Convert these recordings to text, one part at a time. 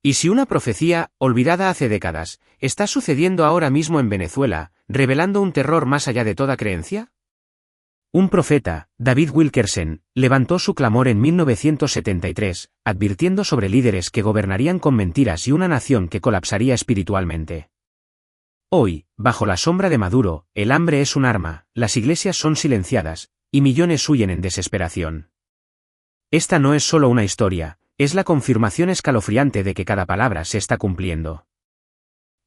¿Y si una profecía, olvidada hace décadas, está sucediendo ahora mismo en Venezuela, revelando un terror más allá de toda creencia? Un profeta, David Wilkerson, levantó su clamor en 1973, advirtiendo sobre líderes que gobernarían con mentiras y una nación que colapsaría espiritualmente. Hoy, bajo la sombra de Maduro, el hambre es un arma, las iglesias son silenciadas, y millones huyen en desesperación. Esta no es solo una historia, es la confirmación escalofriante de que cada palabra se está cumpliendo.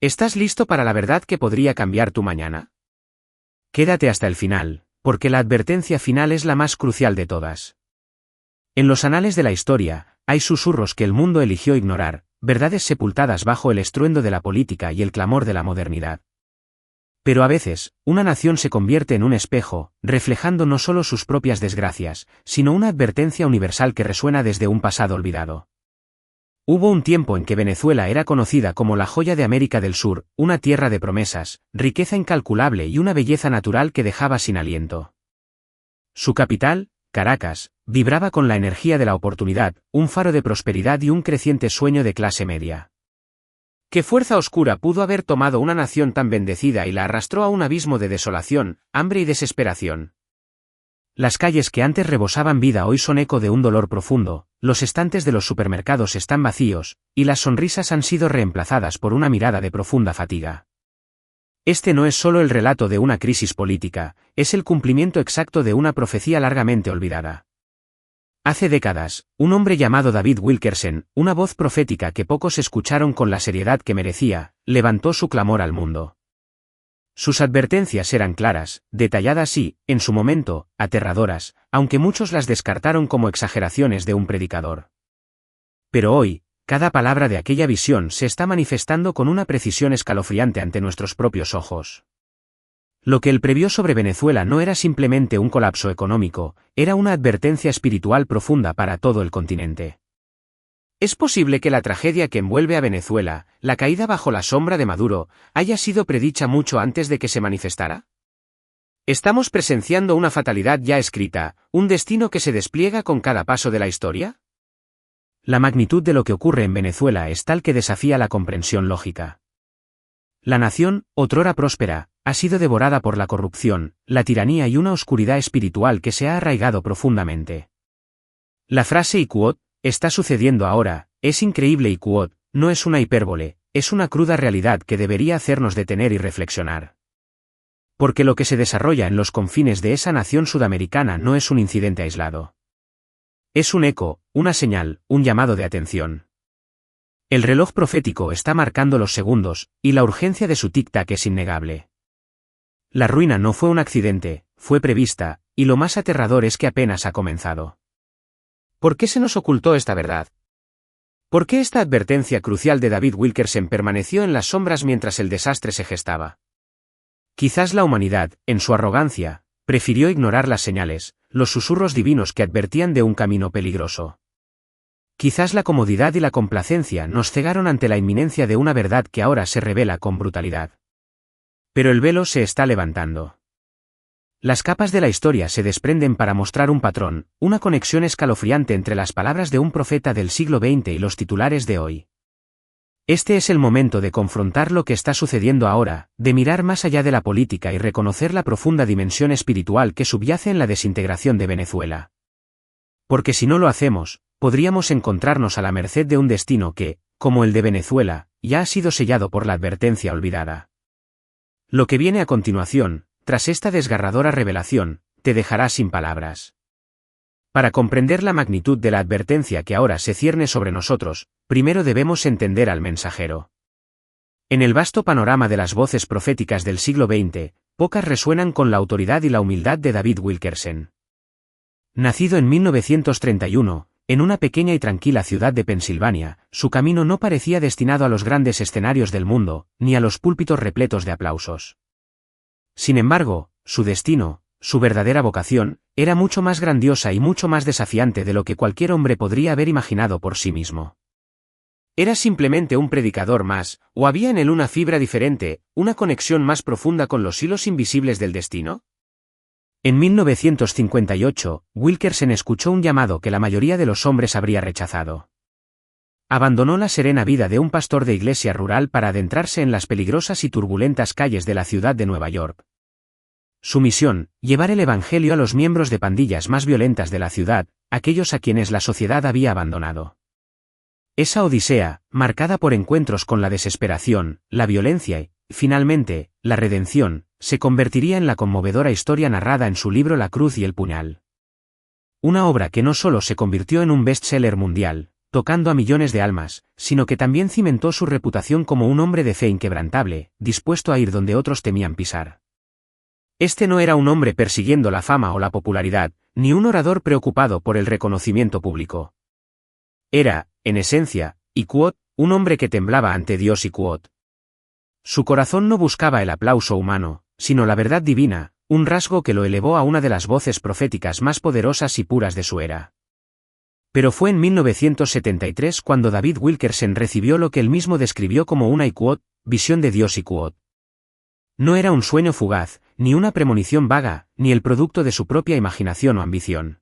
¿Estás listo para la verdad que podría cambiar tu mañana? Quédate hasta el final, porque la advertencia final es la más crucial de todas. En los anales de la historia, hay susurros que el mundo eligió ignorar, verdades sepultadas bajo el estruendo de la política y el clamor de la modernidad. Pero a veces, una nación se convierte en un espejo, reflejando no solo sus propias desgracias, sino una advertencia universal que resuena desde un pasado olvidado. Hubo un tiempo en que Venezuela era conocida como la joya de América del Sur, una tierra de promesas, riqueza incalculable y una belleza natural que dejaba sin aliento. Su capital, Caracas, vibraba con la energía de la oportunidad, un faro de prosperidad y un creciente sueño de clase media. ¿Qué fuerza oscura pudo haber tomado una nación tan bendecida y la arrastró a un abismo de desolación, hambre y desesperación? Las calles que antes rebosaban vida hoy son eco de un dolor profundo, los estantes de los supermercados están vacíos, y las sonrisas han sido reemplazadas por una mirada de profunda fatiga. Este no es solo el relato de una crisis política, es el cumplimiento exacto de una profecía largamente olvidada. Hace décadas, un hombre llamado David Wilkerson, una voz profética que pocos escucharon con la seriedad que merecía, levantó su clamor al mundo. Sus advertencias eran claras, detalladas y, en su momento, aterradoras, aunque muchos las descartaron como exageraciones de un predicador. Pero hoy, cada palabra de aquella visión se está manifestando con una precisión escalofriante ante nuestros propios ojos. Lo que él previó sobre Venezuela no era simplemente un colapso económico, era una advertencia espiritual profunda para todo el continente. ¿Es posible que la tragedia que envuelve a Venezuela, la caída bajo la sombra de Maduro, haya sido predicha mucho antes de que se manifestara? ¿Estamos presenciando una fatalidad ya escrita, un destino que se despliega con cada paso de la historia? La magnitud de lo que ocurre en Venezuela es tal que desafía la comprensión lógica. La nación, otrora próspera, ha sido devorada por la corrupción, la tiranía y una oscuridad espiritual que se ha arraigado profundamente. La frase y quote, está sucediendo ahora, es increíble y quote, no es una hipérbole, es una cruda realidad que debería hacernos detener y reflexionar. Porque lo que se desarrolla en los confines de esa nación sudamericana no es un incidente aislado. Es un eco, una señal, un llamado de atención. El reloj profético está marcando los segundos, y la urgencia de su tic-tac es innegable. La ruina no fue un accidente, fue prevista, y lo más aterrador es que apenas ha comenzado. ¿Por qué se nos ocultó esta verdad? ¿Por qué esta advertencia crucial de David Wilkerson permaneció en las sombras mientras el desastre se gestaba? Quizás la humanidad, en su arrogancia, prefirió ignorar las señales, los susurros divinos que advertían de un camino peligroso. Quizás la comodidad y la complacencia nos cegaron ante la inminencia de una verdad que ahora se revela con brutalidad. Pero el velo se está levantando. Las capas de la historia se desprenden para mostrar un patrón, una conexión escalofriante entre las palabras de un profeta del siglo XX y los titulares de hoy. Este es el momento de confrontar lo que está sucediendo ahora, de mirar más allá de la política y reconocer la profunda dimensión espiritual que subyace en la desintegración de Venezuela. Porque si no lo hacemos, podríamos encontrarnos a la merced de un destino que, como el de Venezuela, ya ha sido sellado por la advertencia olvidada. Lo que viene a continuación, tras esta desgarradora revelación, te dejará sin palabras. Para comprender la magnitud de la advertencia que ahora se cierne sobre nosotros, primero debemos entender al mensajero. En el vasto panorama de las voces proféticas del siglo XX, pocas resuenan con la autoridad y la humildad de David Wilkerson. Nacido en 1931, en una pequeña y tranquila ciudad de Pensilvania, su camino no parecía destinado a los grandes escenarios del mundo, ni a los púlpitos repletos de aplausos. Sin embargo, su destino, su verdadera vocación, era mucho más grandiosa y mucho más desafiante de lo que cualquier hombre podría haber imaginado por sí mismo. ¿Era simplemente un predicador más, o había en él una fibra diferente, una conexión más profunda con los hilos invisibles del destino? En 1958, Wilkerson escuchó un llamado que la mayoría de los hombres habría rechazado. Abandonó la serena vida de un pastor de iglesia rural para adentrarse en las peligrosas y turbulentas calles de la ciudad de Nueva York. Su misión, llevar el evangelio a los miembros de pandillas más violentas de la ciudad, aquellos a quienes la sociedad había abandonado. Esa odisea, marcada por encuentros con la desesperación, la violencia y, finalmente, la redención, se convertiría en la conmovedora historia narrada en su libro La cruz y el puñal. Una obra que no solo se convirtió en un bestseller mundial, tocando a millones de almas, sino que también cimentó su reputación como un hombre de fe inquebrantable, dispuesto a ir donde otros temían pisar. Este no era un hombre persiguiendo la fama o la popularidad, ni un orador preocupado por el reconocimiento público. Era, en esencia, y quote, un hombre que temblaba ante Dios y quote. Su corazón no buscaba el aplauso humano, sino la verdad divina, un rasgo que lo elevó a una de las voces proféticas más poderosas y puras de su era. Pero fue en 1973 cuando David Wilkerson recibió lo que él mismo describió como una visión de Dios y quote. No era un sueño fugaz, ni una premonición vaga, ni el producto de su propia imaginación o ambición.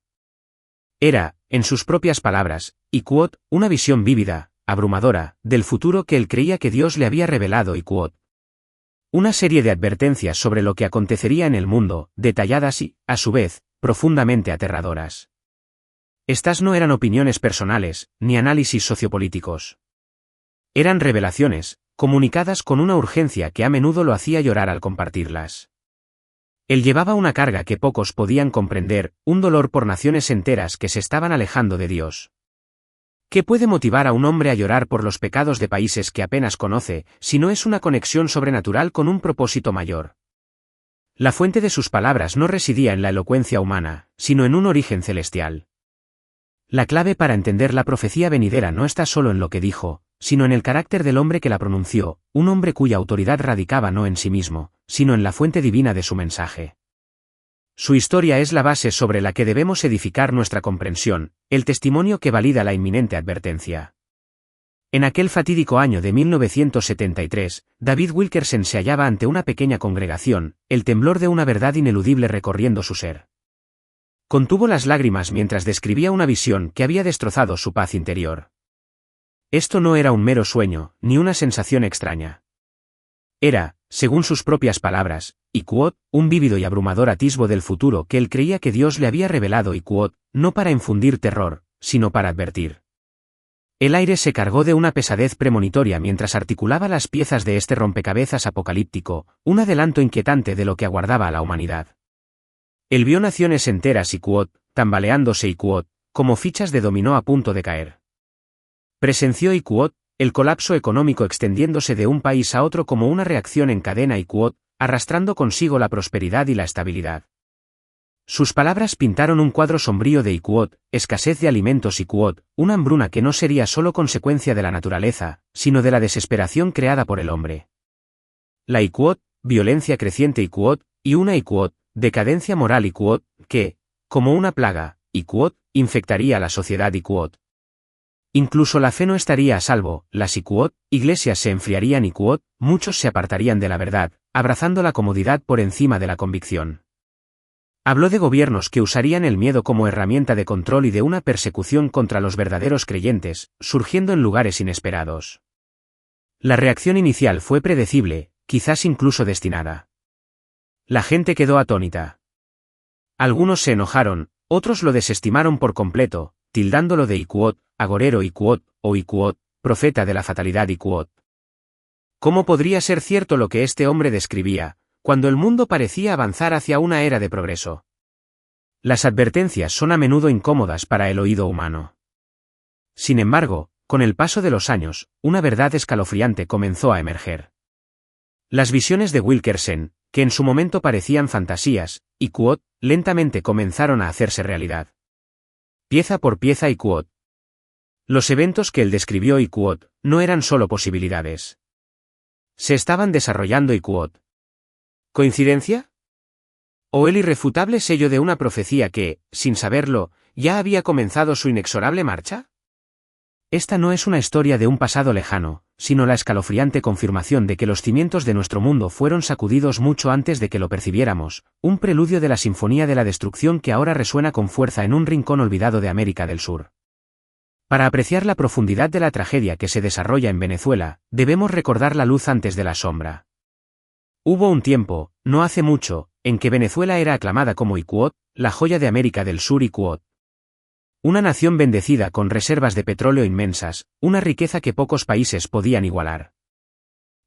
Era, en sus propias palabras, una visión vívida, abrumadora, del futuro que él creía que Dios le había revelado y una serie de advertencias sobre lo que acontecería en el mundo, detalladas y, a su vez, profundamente aterradoras. Estas no eran opiniones personales, ni análisis sociopolíticos. Eran revelaciones, comunicadas con una urgencia que a menudo lo hacía llorar al compartirlas. Él llevaba una carga que pocos podían comprender, un dolor por naciones enteras que se estaban alejando de Dios. ¿Qué puede motivar a un hombre a llorar por los pecados de países que apenas conoce, si no es una conexión sobrenatural con un propósito mayor? La fuente de sus palabras no residía en la elocuencia humana, sino en un origen celestial. La clave para entender la profecía venidera no está solo en lo que dijo, sino en el carácter del hombre que la pronunció, un hombre cuya autoridad radicaba no en sí mismo, sino en la fuente divina de su mensaje. Su historia es la base sobre la que debemos edificar nuestra comprensión, el testimonio que valida la inminente advertencia. En aquel fatídico año de 1973, David Wilkerson se hallaba ante una pequeña congregación, el temblor de una verdad ineludible recorriendo su ser. Contuvo las lágrimas mientras describía una visión que había destrozado su paz interior. Esto no era un mero sueño, ni una sensación extraña. Era, según sus propias palabras, un vívido y abrumador atisbo del futuro que él creía que Dios le había revelado y no para infundir terror, sino para advertir. El aire se cargó de una pesadez premonitoria mientras articulaba las piezas de este rompecabezas apocalíptico, un adelanto inquietante de lo que aguardaba a la humanidad. Él vio naciones enteras y tambaleándose y como fichas de dominó a punto de caer. Presenció y el colapso económico extendiéndose de un país a otro como una reacción en cadena y arrastrando consigo la prosperidad y la estabilidad. Sus palabras pintaron un cuadro sombrío de escasez de alimentos y una hambruna que no sería solo consecuencia de la naturaleza, sino de la desesperación creada por el hombre. La violencia creciente y una decadencia moral y que, como una plaga, infectaría a la sociedad y incluso la fe no estaría a salvo, las iglesias se enfriarían y muchos se apartarían de la verdad, abrazando la comodidad por encima de la convicción. Habló de gobiernos que usarían el miedo como herramienta de control y de una persecución contra los verdaderos creyentes, surgiendo en lugares inesperados. La reacción inicial fue predecible, quizás incluso destinada. La gente quedó atónita. Algunos se enojaron, otros lo desestimaron por completo, tildándolo de agorero o profeta de la fatalidad y ¿Cómo podría ser cierto lo que este hombre describía, cuando el mundo parecía avanzar hacia una era de progreso? Las advertencias son a menudo incómodas para el oído humano. Sin embargo, con el paso de los años, una verdad escalofriante comenzó a emerger. Las visiones de Wilkerson, que en su momento parecían fantasías, y lentamente comenzaron a hacerse realidad. Pieza por pieza y los eventos que él describió y no eran solo posibilidades. Se estaban desarrollando y ¿coincidencia? ¿O el irrefutable sello de una profecía que, sin saberlo, ya había comenzado su inexorable marcha? Esta no es una historia de un pasado lejano, sino la escalofriante confirmación de que los cimientos de nuestro mundo fueron sacudidos mucho antes de que lo percibiéramos, un preludio de la sinfonía de la destrucción que ahora resuena con fuerza en un rincón olvidado de América del Sur. Para apreciar la profundidad de la tragedia que se desarrolla en Venezuela, debemos recordar la luz antes de la sombra. Hubo un tiempo, no hace mucho, en que Venezuela era aclamada como Iquot, la joya de América del Sur Iquot. Una nación bendecida con reservas de petróleo inmensas, una riqueza que pocos países podían igualar.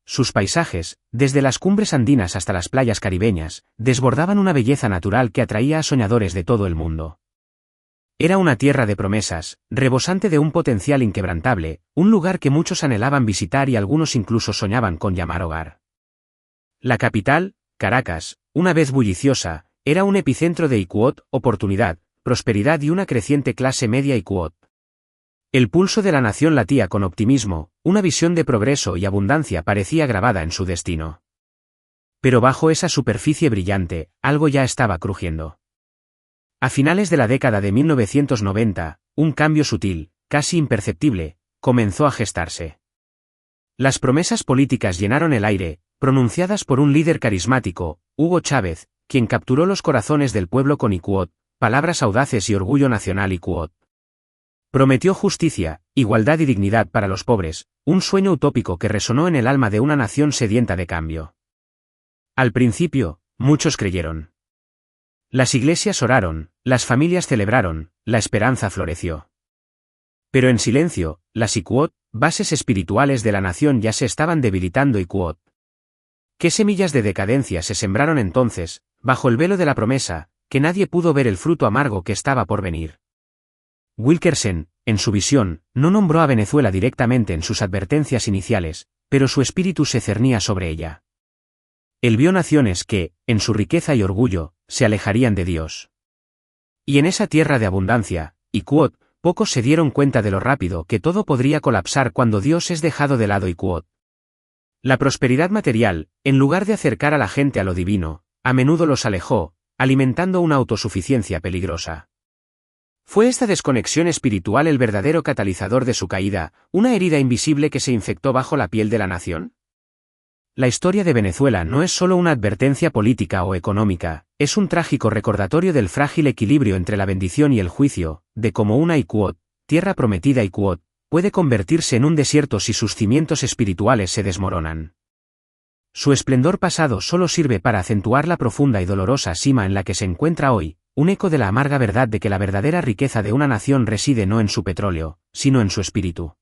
Sus paisajes, desde las cumbres andinas hasta las playas caribeñas, desbordaban una belleza natural que atraía a soñadores de todo el mundo. Era una tierra de promesas, rebosante de un potencial inquebrantable, un lugar que muchos anhelaban visitar y algunos incluso soñaban con llamar hogar. La capital, Caracas, una vez bulliciosa, era un epicentro de Iquot, oportunidad, prosperidad y una creciente clase media Iquot. El pulso de la nación latía con optimismo, una visión de progreso y abundancia parecía grabada en su destino. Pero bajo esa superficie brillante, algo ya estaba crujiendo. A finales de la década de 1990, un cambio sutil, casi imperceptible, comenzó a gestarse. Las promesas políticas llenaron el aire, pronunciadas por un líder carismático, Hugo Chávez, quien capturó los corazones del pueblo con Iquot, palabras audaces y orgullo nacional Iquot. Prometió justicia, igualdad y dignidad para los pobres, un sueño utópico que resonó en el alma de una nación sedienta de cambio. Al principio, muchos creyeron. Las iglesias oraron, las familias celebraron, la esperanza floreció. Pero en silencio, las Iquot, bases espirituales de la nación ya se estaban debilitando Iquot. ¿Qué semillas de decadencia se sembraron entonces, bajo el velo de la promesa, que nadie pudo ver el fruto amargo que estaba por venir? Wilkerson, en su visión, no nombró a Venezuela directamente en sus advertencias iniciales, pero su espíritu se cernía sobre ella. Él vio naciones que, en su riqueza y orgullo, se alejarían de Dios. Y en esa tierra de abundancia, Iquot, pocos se dieron cuenta de lo rápido que todo podría colapsar cuando Dios es dejado de lado Iquot. La prosperidad material, en lugar de acercar a la gente a lo divino, a menudo los alejó, alimentando una autosuficiencia peligrosa. ¿Fue esta desconexión espiritual el verdadero catalizador de su caída, una herida invisible que se infectó bajo la piel de la nación? La historia de Venezuela no es solo una advertencia política o económica, es un trágico recordatorio del frágil equilibrio entre la bendición y el juicio, de cómo una Iquot, tierra prometida Iquot, puede convertirse en un desierto si sus cimientos espirituales se desmoronan. Su esplendor pasado solo sirve para acentuar la profunda y dolorosa sima en la que se encuentra hoy, un eco de la amarga verdad de que la verdadera riqueza de una nación reside no en su petróleo, sino en su espíritu.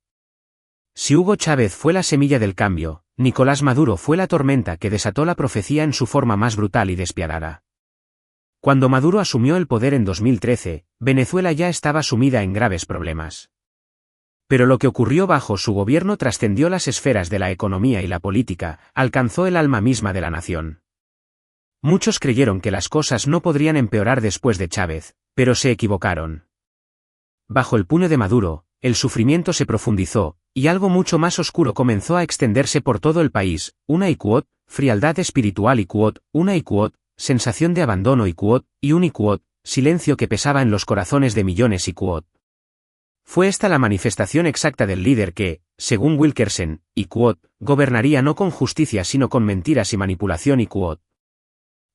Si Hugo Chávez fue la semilla del cambio, Nicolás Maduro fue la tormenta que desató la profecía en su forma más brutal y despiadada. Cuando Maduro asumió el poder en 2013, Venezuela ya estaba sumida en graves problemas. Pero lo que ocurrió bajo su gobierno trascendió las esferas de la economía y la política, alcanzó el alma misma de la nación. Muchos creyeron que las cosas no podrían empeorar después de Chávez, pero se equivocaron. Bajo el puño de Maduro, el sufrimiento se profundizó, y algo mucho más oscuro comenzó a extenderse por todo el país, una Iquot, frialdad espiritual Iquot, una Iquot, sensación de abandono Iquot, y un Iquot, silencio que pesaba en los corazones de millones Iquot. Fue esta la manifestación exacta del líder que, según Wilkerson, Iquot, gobernaría no con justicia sino con mentiras y manipulación Iquot.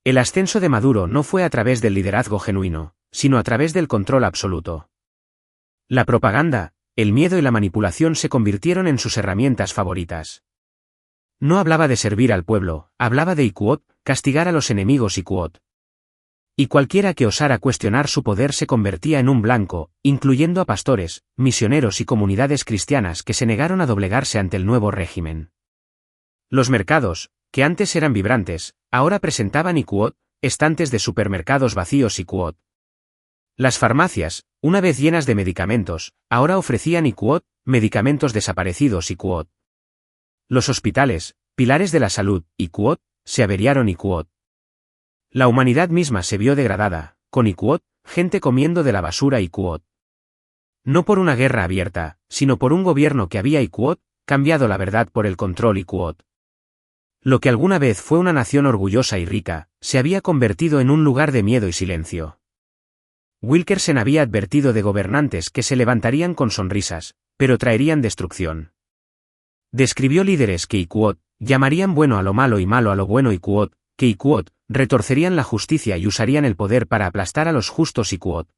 El ascenso de Maduro no fue a través del liderazgo genuino, sino a través del control absoluto. La propaganda, el miedo y la manipulación se convirtieron en sus herramientas favoritas. No hablaba de servir al pueblo, hablaba de Iquot, castigar a los enemigos Iquot. Y cualquiera que osara cuestionar su poder se convertía en un blanco, incluyendo a pastores, misioneros y comunidades cristianas que se negaron a doblegarse ante el nuevo régimen. Los mercados, que antes eran vibrantes, ahora presentaban Iquot, estantes de supermercados vacíos Iquot. Las farmacias, una vez llenas de medicamentos, ahora ofrecían Iquot, medicamentos desaparecidos Iquot. Los hospitales, pilares de la salud, Iquot, se averiaron Iquot. La humanidad misma se vio degradada, con Iquot, gente comiendo de la basura Iquot. No por una guerra abierta, sino por un gobierno que había Iquot, cambiado la verdad por el control Iquot. Lo que alguna vez fue una nación orgullosa y rica, se había convertido en un lugar de miedo y silencio. Wilkerson había advertido de gobernantes que se levantarían con sonrisas, pero traerían destrucción. Describió líderes que Iquot, llamarían bueno a lo malo y malo a lo bueno Iquot, que Iquot, retorcerían la justicia y usarían el poder para aplastar a los justos Iquot.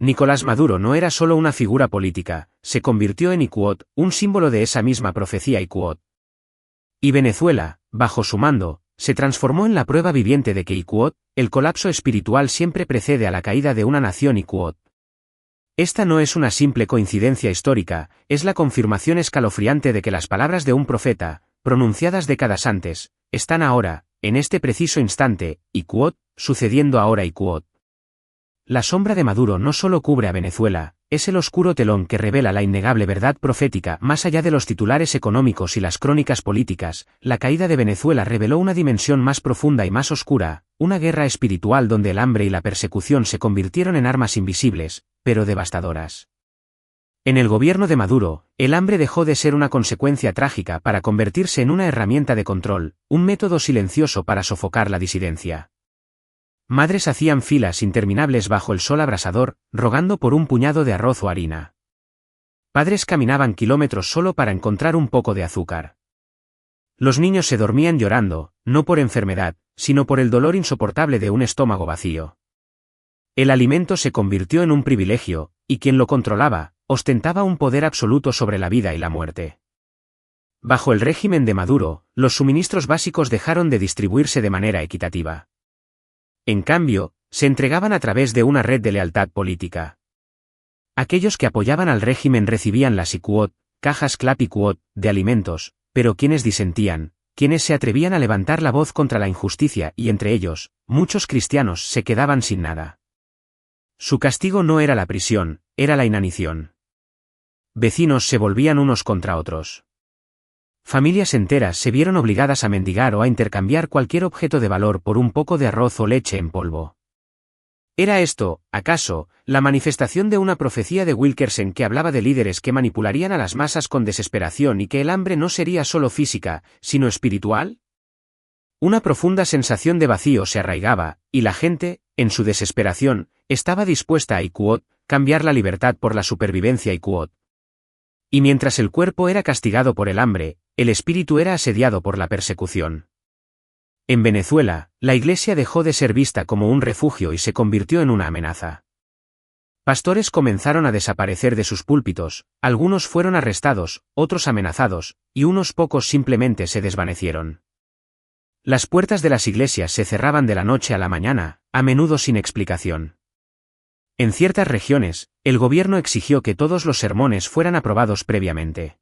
Nicolás Maduro no era solo una figura política, se convirtió en Iquot, un símbolo de esa misma profecía Iquot. Y Venezuela, bajo su mando, se transformó en la prueba viviente de que Iquot, el colapso espiritual siempre precede a la caída de una nación Iquot. Esta no es una simple coincidencia histórica, es la confirmación escalofriante de que las palabras de un profeta, pronunciadas décadas antes, están ahora, en este preciso instante, Iquot, sucediendo ahora Iquot. La sombra de Maduro no solo cubre a Venezuela, es el oscuro telón que revela la innegable verdad profética. Más allá de los titulares económicos y las crónicas políticas, la caída de Venezuela reveló una dimensión más profunda y más oscura, una guerra espiritual donde el hambre y la persecución se convirtieron en armas invisibles, pero devastadoras. En el gobierno de Maduro, el hambre dejó de ser una consecuencia trágica para convertirse en una herramienta de control, un método silencioso para sofocar la disidencia. Madres hacían filas interminables bajo el sol abrasador, rogando por un puñado de arroz o harina. Padres caminaban kilómetros solo para encontrar un poco de azúcar. Los niños se dormían llorando, no por enfermedad, sino por el dolor insoportable de un estómago vacío. El alimento se convirtió en un privilegio, y quien lo controlaba, ostentaba un poder absoluto sobre la vida y la muerte. Bajo el régimen de Maduro, los suministros básicos dejaron de distribuirse de manera equitativa. En cambio, se entregaban a través de una red de lealtad política. Aquellos que apoyaban al régimen recibían las Iquot, cajas Clap Iquot, de alimentos, pero quienes disentían, quienes se atrevían a levantar la voz contra la injusticia y entre ellos, muchos cristianos se quedaban sin nada. Su castigo no era la prisión, era la inanición. Vecinos se volvían unos contra otros. Familias enteras se vieron obligadas a mendigar o a intercambiar cualquier objeto de valor por un poco de arroz o leche en polvo. ¿Era esto, acaso, la manifestación de una profecía de Wilkerson que hablaba de líderes que manipularían a las masas con desesperación y que el hambre no sería solo física, sino espiritual? Una profunda sensación de vacío se arraigaba, y la gente, en su desesperación, estaba dispuesta a Iquot, cambiar la libertad por la supervivencia Iquot. Y mientras el cuerpo era castigado por el hambre, el espíritu era asediado por la persecución. En Venezuela, la Iglesia dejó de ser vista como un refugio y se convirtió en una amenaza. Pastores comenzaron a desaparecer de sus púlpitos, algunos fueron arrestados, otros amenazados, y unos pocos simplemente se desvanecieron. Las puertas de las iglesias se cerraban de la noche a la mañana, a menudo sin explicación. En ciertas regiones, el gobierno exigió que todos los sermones fueran aprobados previamente.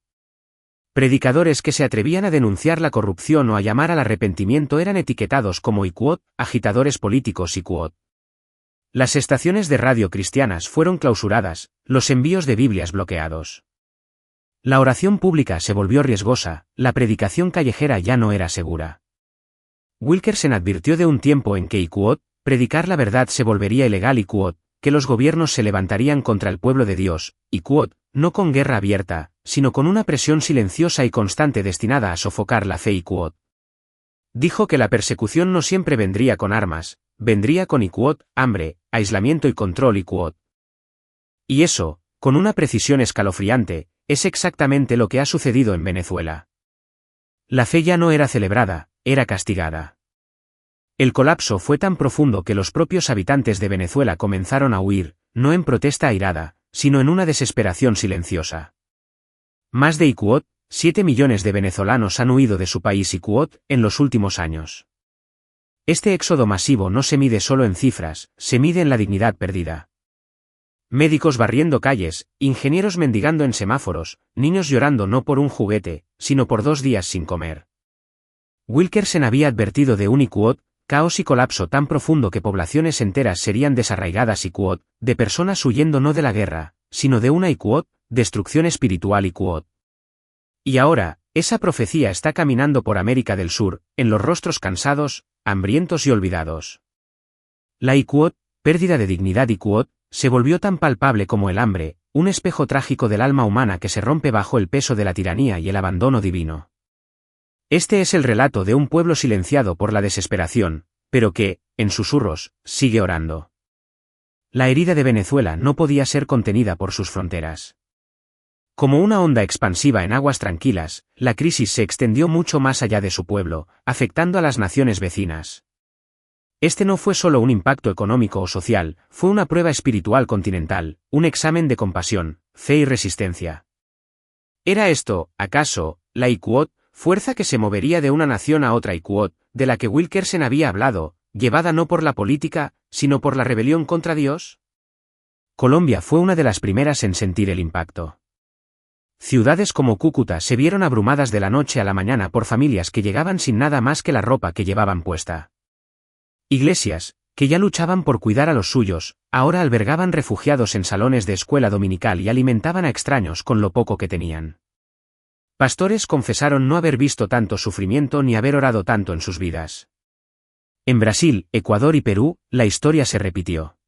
Predicadores que se atrevían a denunciar la corrupción o a llamar al arrepentimiento eran etiquetados como Iquot, agitadores políticos Iquot. Las estaciones de radio cristianas fueron clausuradas, los envíos de Biblias bloqueados. La oración pública se volvió riesgosa, la predicación callejera ya no era segura. Wilkerson advirtió de un tiempo en que Iquot, predicar la verdad se volvería ilegal Iquot, que los gobiernos se levantarían contra el pueblo de Dios, Iquot, no con guerra abierta, sino con una presión silenciosa y constante destinada a sofocar la fe Iquot. Dijo que la persecución no siempre vendría con armas, vendría con Iquot, hambre, aislamiento y control Iquot. Y eso, con una precisión escalofriante, es exactamente lo que ha sucedido en Venezuela. La fe ya no era celebrada, era castigada. El colapso fue tan profundo que los propios habitantes de Venezuela comenzaron a huir, no en protesta airada, sino en una desesperación silenciosa. Más de Iquot, 7 millones de venezolanos han huido de su país Iquot en los últimos años. Este éxodo masivo no se mide solo en cifras, se mide en la dignidad perdida. Médicos barriendo calles, ingenieros mendigando en semáforos, niños llorando no por un juguete, sino por 2 días sin comer. Wilkerson había advertido de un Iquot, caos y colapso tan profundo que poblaciones enteras serían desarraigadas Iquot, de personas huyendo no de la guerra, sino de una Iquot, destrucción espiritual Iquot. Y ahora, esa profecía está caminando por América del Sur, en los rostros cansados, hambrientos y olvidados. La Iquot, pérdida de dignidad Iquot, se volvió tan palpable como el hambre, un espejo trágico del alma humana que se rompe bajo el peso de la tiranía y el abandono divino. Este es el relato de un pueblo silenciado por la desesperación, pero que, en susurros, sigue orando. La herida de Venezuela no podía ser contenida por sus fronteras. Como una onda expansiva en aguas tranquilas, la crisis se extendió mucho más allá de su pueblo, afectando a las naciones vecinas. Este no fue solo un impacto económico o social, fue una prueba espiritual continental, un examen de compasión, fe y resistencia. ¿Era esto, acaso, la Iquot, fuerza que se movería de una nación a otra Iquot, de la que Wilkerson había hablado, llevada no por la política, sino por la rebelión contra Dios? Colombia fue una de las primeras en sentir el impacto. Ciudades como Cúcuta se vieron abrumadas de la noche a la mañana por familias que llegaban sin nada más que la ropa que llevaban puesta. Iglesias, que ya luchaban por cuidar a los suyos, ahora albergaban refugiados en salones de escuela dominical y alimentaban a extraños con lo poco que tenían. Pastores confesaron no haber visto tanto sufrimiento ni haber orado tanto en sus vidas. En Brasil, Ecuador y Perú, la historia se repitió.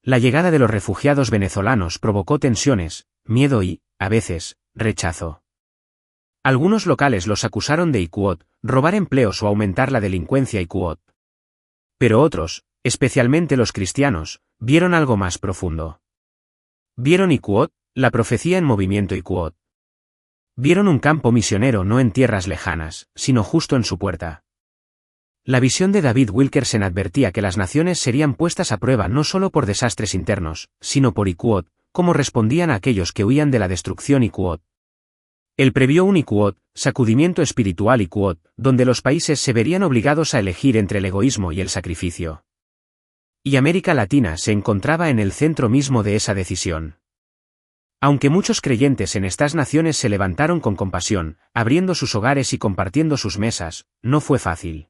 La llegada de los refugiados venezolanos provocó tensiones, miedo y, a veces, rechazo. Algunos locales los acusaron de Iquot, robar empleos o aumentar la delincuencia Iquot. Pero otros, especialmente los cristianos, vieron algo más profundo. Vieron Iquot, la profecía en movimiento Iquot. Vieron un campo misionero no en tierras lejanas, sino justo en su puerta. La visión de David Wilkerson advertía que las naciones serían puestas a prueba no solo por desastres internos, sino por Iquot, como respondían a aquellos que huían de la destrucción Iquot. Él previó un Iquot, sacudimiento espiritual Iquot, donde los países se verían obligados a elegir entre el egoísmo y el sacrificio. Y América Latina se encontraba en el centro mismo de esa decisión. Aunque muchos creyentes en estas naciones se levantaron con compasión, abriendo sus hogares y compartiendo sus mesas, no fue fácil.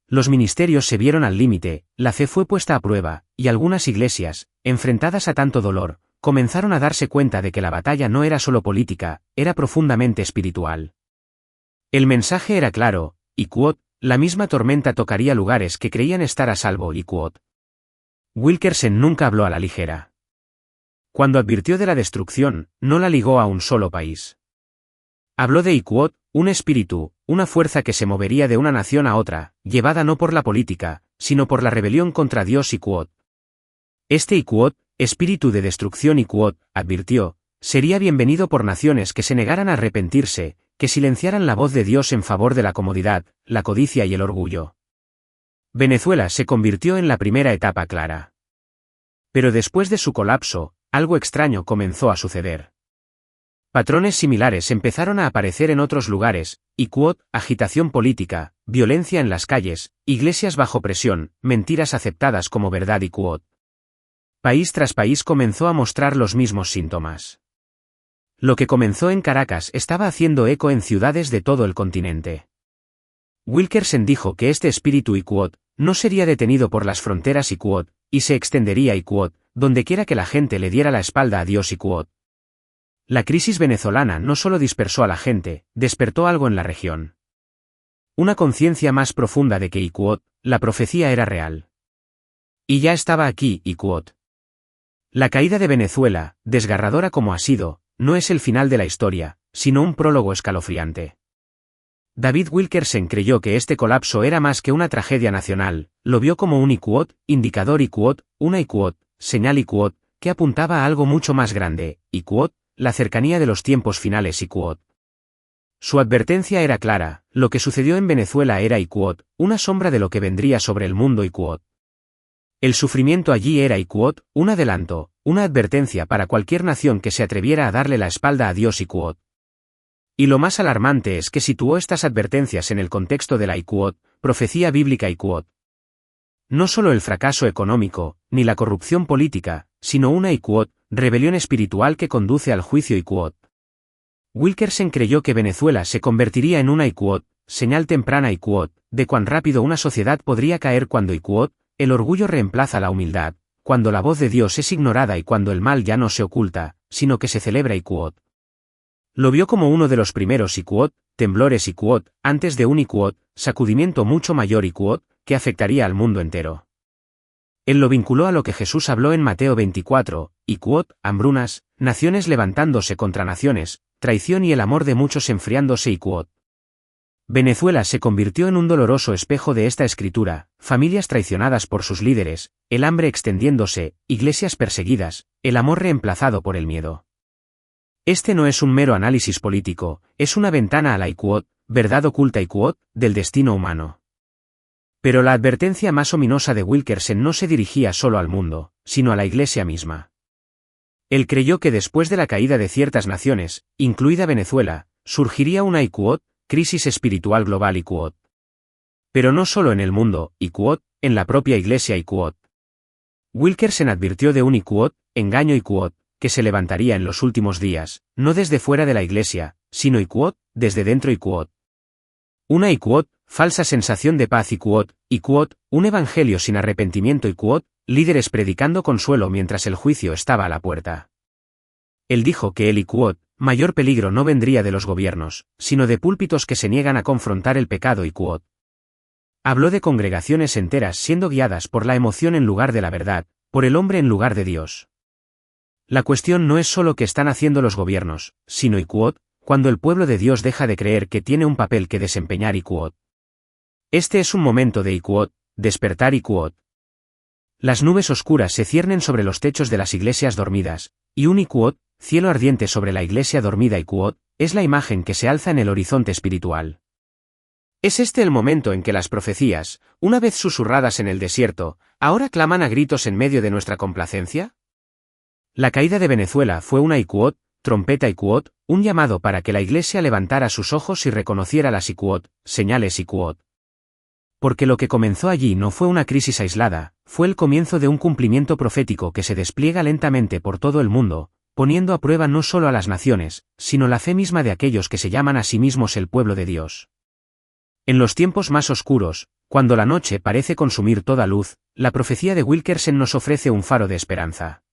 Los ministerios se vieron al límite, la fe fue puesta a prueba, y algunas iglesias, enfrentadas a tanto dolor, comenzaron a darse cuenta de que la batalla no era solo política, era profundamente espiritual. El mensaje era claro, Iquot, la misma tormenta tocaría lugares que creían estar a salvo Iquot. Wilkerson nunca habló a la ligera. Cuando advirtió de la destrucción, no la ligó a un solo país. Habló de Iquot, un espíritu, una fuerza que se movería de una nación a otra, llevada no por la política, sino por la rebelión contra Dios Iquot. Este Iquot, espíritu de destrucción Iquot, advirtió, sería bienvenido por naciones que se negaran a arrepentirse, que silenciaran la voz de Dios en favor de la comodidad, la codicia y el orgullo. Venezuela se convirtió en la primera etapa clara. Pero después de su colapso, algo extraño comenzó a suceder. Patrones similares empezaron a aparecer en otros lugares, Iquot, agitación política, violencia en las calles, iglesias bajo presión, mentiras aceptadas como verdad Iquot. País tras país comenzó a mostrar los mismos síntomas. Lo que comenzó en Caracas estaba haciendo eco en ciudades de todo el continente. Wilkerson dijo que este espíritu Iquot no sería detenido por las fronteras Iquot, y se extendería Iquot, dondequiera que la gente le diera la espalda a Dios Iquot. La crisis venezolana no solo dispersó a la gente, despertó algo en la región. Una conciencia más profunda de que Iquot, la profecía era real. Y ya estaba aquí, Iquot. La caída de Venezuela, desgarradora como ha sido, no es el final de la historia, sino un prólogo escalofriante. David Wilkerson creyó que este colapso era más que una tragedia nacional, lo vio como un Iquot, indicador Iquot, una Iquot, señal Iquot, que apuntaba a algo mucho más grande, Iquot, la cercanía de los tiempos finales Iquot. Su advertencia era clara, lo que sucedió en Venezuela era Iquot, una sombra de lo que vendría sobre el mundo Iquot. El sufrimiento allí era Iquot, un adelanto, una advertencia para cualquier nación que se atreviera a darle la espalda a Dios Iquot. Y lo más alarmante es que situó estas advertencias en el contexto de la Iquot, profecía bíblica Iquot. No solo el fracaso económico, ni la corrupción política, sino una Iquot, rebelión espiritual que conduce al juicio Iquot. Wilkerson creyó que Venezuela se convertiría en una Iquot, señal temprana Iquot, de cuán rápido una sociedad podría caer cuando Iquot, el orgullo reemplaza la humildad, cuando la voz de Dios es ignorada y cuando el mal ya no se oculta, sino que se celebra Iquot. Lo vio como uno de los primeros Iquot, temblores Iquot, antes de un Iquot, sacudimiento mucho mayor Iquot, que afectaría al mundo entero. Él lo vinculó a lo que Jesús habló en Mateo 24, Iquot, hambrunas, naciones levantándose contra naciones, traición y el amor de muchos enfriándose Iquot. Venezuela se convirtió en un doloroso espejo de esta escritura, familias traicionadas por sus líderes, el hambre extendiéndose, iglesias perseguidas, el amor reemplazado por el miedo. Este no es un mero análisis político, es una ventana a la Iquot, verdad oculta Iquot, del destino humano. Pero la advertencia más ominosa de Wilkerson no se dirigía solo al mundo, sino a la Iglesia misma. Él creyó que después de la caída de ciertas naciones, incluida Venezuela, surgiría una IQOT, crisis espiritual global IQOT. Pero no solo en el mundo, IQOT, en la propia Iglesia IQOT. Wilkerson advirtió de un IQOT, engaño IQOT, que se levantaría en los últimos días, no desde fuera de la Iglesia, sino IQOT, desde dentro IQOT. Una IQOT, falsa sensación de paz IQOT, un evangelio sin arrepentimiento IQOT, líderes predicando consuelo mientras el juicio estaba a la puerta. Él dijo que el IQOT, mayor peligro no vendría de los gobiernos, sino de púlpitos que se niegan a confrontar el pecado IQOT. Habló de congregaciones enteras siendo guiadas por la emoción en lugar de la verdad, por el hombre en lugar de Dios. La cuestión no es solo qué están haciendo los gobiernos, sino IQOT, cuando el pueblo de Dios deja de creer que tiene un papel que desempeñar IQOT. Este es un momento de IQOT, despertar IQOT. Las nubes oscuras se ciernen sobre los techos de las iglesias dormidas, y un IQOT, cielo ardiente sobre la iglesia dormida IQOT, es la imagen que se alza en el horizonte espiritual. ¿Es este el momento en que las profecías, una vez susurradas en el desierto, ahora claman a gritos en medio de nuestra complacencia? La caída de Venezuela fue una IQOT, trompeta IQOT, un llamado para que la iglesia levantara sus ojos y reconociera las IQOT, señales IQOT. Porque lo que comenzó allí no fue una crisis aislada, fue el comienzo de un cumplimiento profético que se despliega lentamente por todo el mundo, poniendo a prueba no solo a las naciones, sino la fe misma de aquellos que se llaman a sí mismos el pueblo de Dios. En los tiempos más oscuros, cuando la noche parece consumir toda luz, la profecía de Wilkerson nos ofrece un faro de esperanza.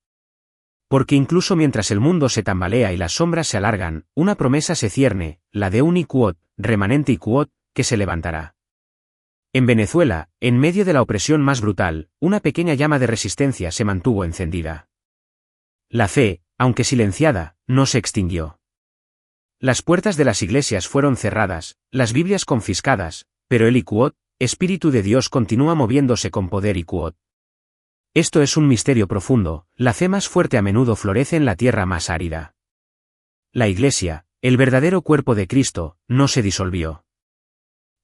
Porque incluso mientras el mundo se tambalea y las sombras se alargan, una promesa se cierne, la de un IQOT, remanente IQOT, que se levantará. En Venezuela, en medio de la opresión más brutal, una pequeña llama de resistencia se mantuvo encendida. La fe, aunque silenciada, no se extinguió. Las puertas de las iglesias fueron cerradas, las Biblias confiscadas, pero el IQOT, Espíritu de Dios continúa moviéndose con poder IQOT. Esto es un misterio profundo, la fe más fuerte a menudo florece en la tierra más árida. La Iglesia, el verdadero cuerpo de Cristo, no se disolvió.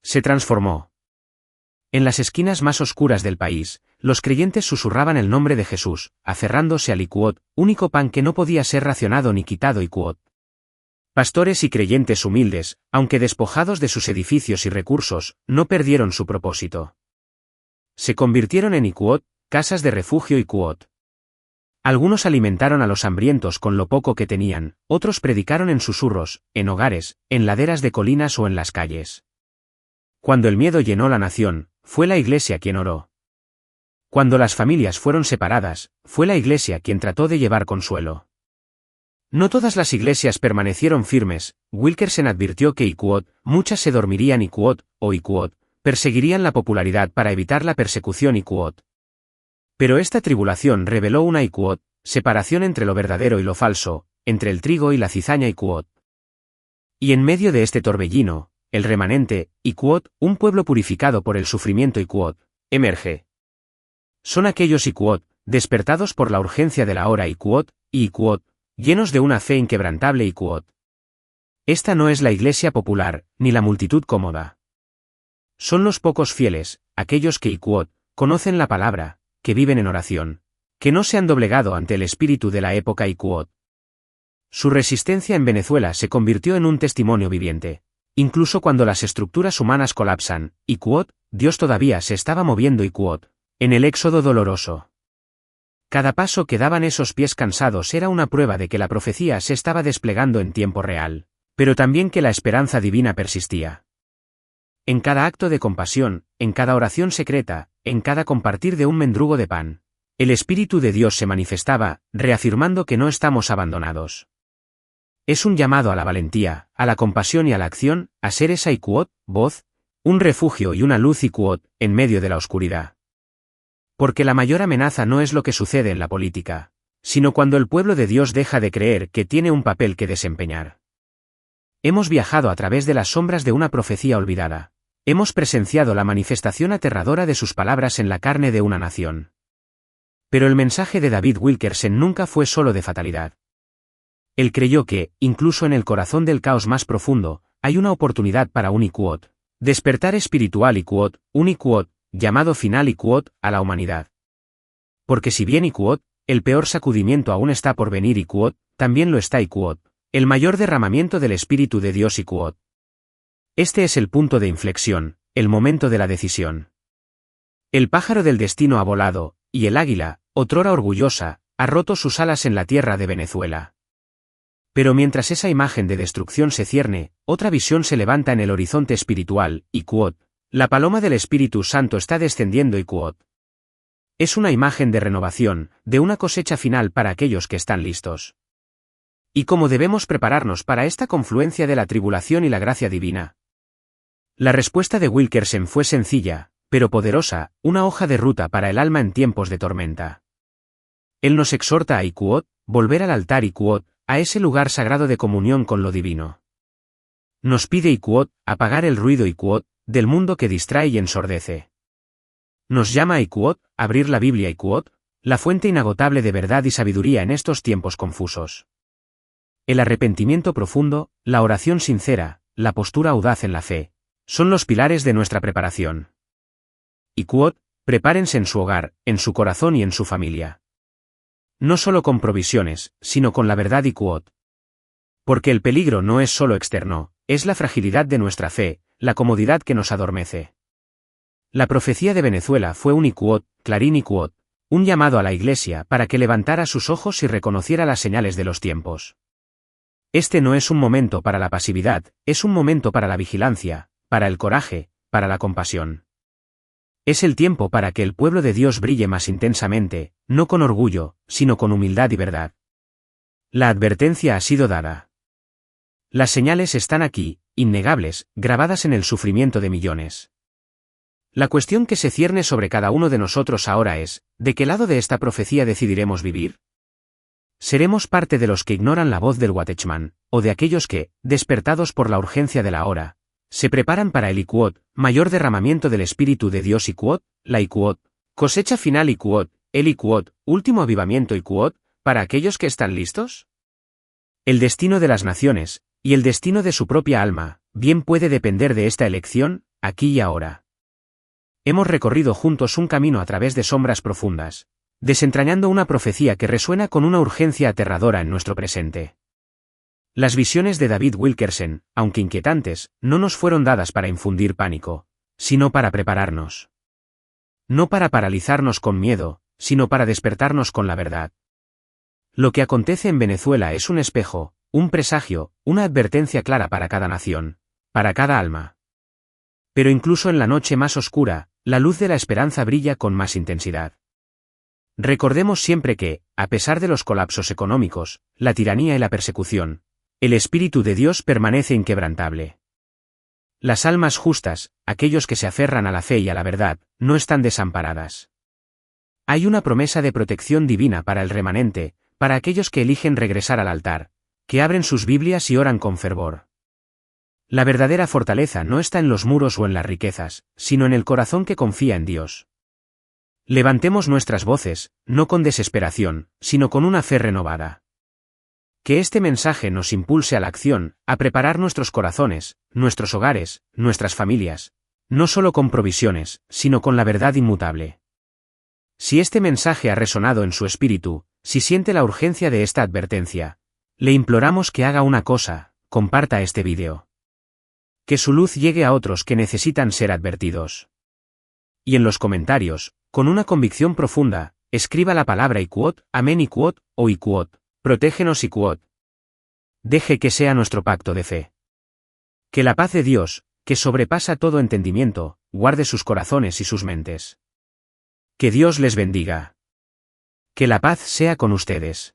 Se transformó. En las esquinas más oscuras del país, los creyentes susurraban el nombre de Jesús, aferrándose al IQOT, único pan que no podía ser racionado ni quitado IQOT. Pastores y creyentes humildes, aunque despojados de sus edificios y recursos, no perdieron su propósito. Se convirtieron en IQOT, casas de refugio IQOT. Algunos alimentaron a los hambrientos con lo poco que tenían, otros predicaron en susurros, en hogares, en laderas de colinas o en las calles. Cuando el miedo llenó la nación, fue la Iglesia quien oró. Cuando las familias fueron separadas, fue la Iglesia quien trató de llevar consuelo. No todas las iglesias permanecieron firmes. Wilkerson advirtió que IQOT, muchas se dormirían IQOT, o IQOT, perseguirían la popularidad para evitar la persecución IQOT. Pero esta tribulación reveló una IQOT, separación entre lo verdadero y lo falso, entre el trigo y la cizaña IQOT. Y en medio de este torbellino, el remanente, IQOT, un pueblo purificado por el sufrimiento IQOT, emerge. Son aquellos IQOT, despertados por la urgencia de la hora IQOT, y IQOT, llenos de una fe inquebrantable IQOT. Esta no es la iglesia popular, ni la multitud cómoda. Son los pocos fieles, aquellos que IQOT, conocen la palabra, que viven en oración, que no se han doblegado ante el espíritu de la época IQOT. Su resistencia en Venezuela se convirtió en un testimonio viviente. Incluso cuando las estructuras humanas colapsan, IQOT, Dios todavía se estaba moviendo IQOT, en el éxodo doloroso. Cada paso que daban esos pies cansados era una prueba de que la profecía se estaba desplegando en tiempo real, pero también que la esperanza divina persistía. En cada acto de compasión, en cada oración secreta, en cada compartir de un mendrugo de pan, el Espíritu de Dios se manifestaba, reafirmando que no estamos abandonados. Es un llamado a la valentía, a la compasión y a la acción, a ser esa IQOT, voz, un refugio y una luz IQOT, en medio de la oscuridad. Porque la mayor amenaza no es lo que sucede en la política, sino cuando el pueblo de Dios deja de creer que tiene un papel que desempeñar. Hemos viajado a través de las sombras de una profecía olvidada. Hemos presenciado la manifestación aterradora de sus palabras en la carne de una nación. Pero el mensaje de David Wilkerson nunca fue solo de fatalidad. Él creyó que, incluso en el corazón del caos más profundo, hay una oportunidad para un IQOT. Despertar espiritual IQOT, un IQOT, llamado final Iquot, a la humanidad. Porque si bien Iquot, el peor sacudimiento aún está por venir Iquot, también lo está Iquot, el mayor derramamiento del Espíritu de Dios Iquot. Este es el punto de inflexión, el momento de la decisión. El pájaro del destino ha volado, y el águila, otrora orgullosa, ha roto sus alas en la tierra de Venezuela. Pero mientras esa imagen de destrucción se cierne, otra visión se levanta en el horizonte espiritual, Iquot. La paloma del Espíritu Santo está descendiendo Iquot. Es una imagen de renovación, de una cosecha final para aquellos que están listos. ¿Y cómo debemos prepararnos para esta confluencia de la tribulación y la gracia divina? La respuesta de Wilkerson fue sencilla, pero poderosa, una hoja de ruta para el alma en tiempos de tormenta. Él nos exhorta a Iquot, volver al altar Iquot, a ese lugar sagrado de comunión con lo divino. Nos pide Iquot, apagar el ruido Iquot, del mundo que distrae y ensordece. Nos llama a Iquot, abrir la Biblia Iquot, la fuente inagotable de verdad y sabiduría en estos tiempos confusos. El arrepentimiento profundo, la oración sincera, la postura audaz en la fe, son los pilares de nuestra preparación. Iquot, prepárense en su hogar, en su corazón y en su familia. No solo con provisiones, sino con la verdad Iquot. Porque el peligro no es solo externo, es la fragilidad de nuestra fe, la comodidad que nos adormece. La profecía de Venezuela fue un Iquot, clarín Iquot, un llamado a la Iglesia para que levantara sus ojos y reconociera las señales de los tiempos. Este no es un momento para la pasividad, es un momento para la vigilancia, para el coraje, para la compasión. Es el tiempo para que el pueblo de Dios brille más intensamente, no con orgullo, sino con humildad y verdad. La advertencia ha sido dada. Las señales están aquí, innegables, grabadas en el sufrimiento de millones. La cuestión que se cierne sobre cada uno de nosotros ahora es, ¿de qué lado de esta profecía decidiremos vivir? ¿Seremos parte de los que ignoran la voz del Watchman, o de aquellos que, despertados por la urgencia de la hora, se preparan para el Iquot, mayor derramamiento del Espíritu de Dios Iquot, la Iquot, cosecha final Iquot, el Iquot, último avivamiento Iquot, para aquellos que están listos? El destino de las naciones, y el destino de su propia alma, bien puede depender de esta elección, aquí y ahora. Hemos recorrido juntos un camino a través de sombras profundas, desentrañando una profecía que resuena con una urgencia aterradora en nuestro presente. Las visiones de David Wilkerson, aunque inquietantes, no nos fueron dadas para infundir pánico, sino para prepararnos. No para paralizarnos con miedo, sino para despertarnos con la verdad. Lo que acontece en Venezuela es un espejo, un presagio, una advertencia clara para cada nación, para cada alma. Pero incluso en la noche más oscura, la luz de la esperanza brilla con más intensidad. Recordemos siempre que, a pesar de los colapsos económicos, la tiranía y la persecución, el Espíritu de Dios permanece inquebrantable. Las almas justas, aquellos que se aferran a la fe y a la verdad, no están desamparadas. Hay una promesa de protección divina para el remanente, para aquellos que eligen regresar al altar, que abren sus Biblias y oran con fervor. La verdadera fortaleza no está en los muros o en las riquezas, sino en el corazón que confía en Dios. Levantemos nuestras voces, no con desesperación, sino con una fe renovada. Que este mensaje nos impulse a la acción, a preparar nuestros corazones, nuestros hogares, nuestras familias, no solo con provisiones, sino con la verdad inmutable. Si este mensaje ha resonado en su espíritu, si siente la urgencia de esta advertencia, le imploramos que haga una cosa, comparta este vídeo. Que su luz llegue a otros que necesitan ser advertidos. Y en los comentarios, con una convicción profunda, escriba la palabra Iquot, amén Iquot, o Iquot, protégenos Iquot. Deje que sea nuestro pacto de fe. Que la paz de Dios, que sobrepasa todo entendimiento, guarde sus corazones y sus mentes. Que Dios les bendiga. Que la paz sea con ustedes.